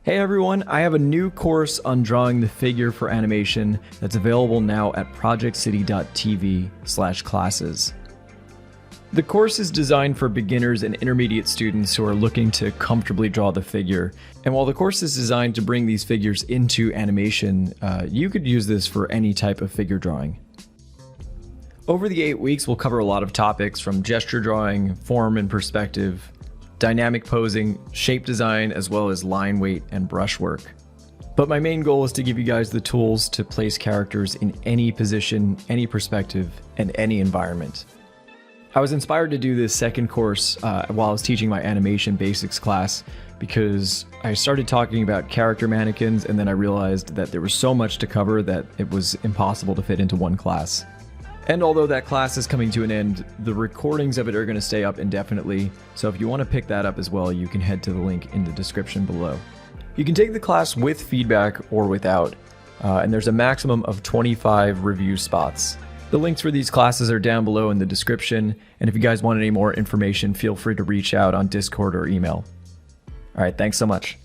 Hey everyone, I have a new course on drawing the figure for animation that's available now at projectcity.tv/classes. The course is designed for beginners and intermediate students who are looking to comfortably draw the figure. And while the course is designed to bring these figures into animation, you could use this for any type of figure drawing. Over the 8 weeks, we'll cover a lot of topics from gesture drawing, form and perspective, dynamic posing, shape design, as well as line weight and brush work. But my main goal is to give you guys the tools to place characters in any position, any perspective, and any environment. I was inspired to do this second course while I was teaching my animation basics class because I started talking about character mannequins and then I realized that there was so much to cover that it was impossible to fit into one class. And although that class is coming to an end, the recordings of it are going to stay up indefinitely, so if you want to pick that up as well, you can head to the link in the description below. You can take the class with feedback or without, and there's a maximum of 25 review spots. The links for these classes are down below in the description, and if you guys want any more information, feel free to reach out on Discord or email. Alright, thanks so much.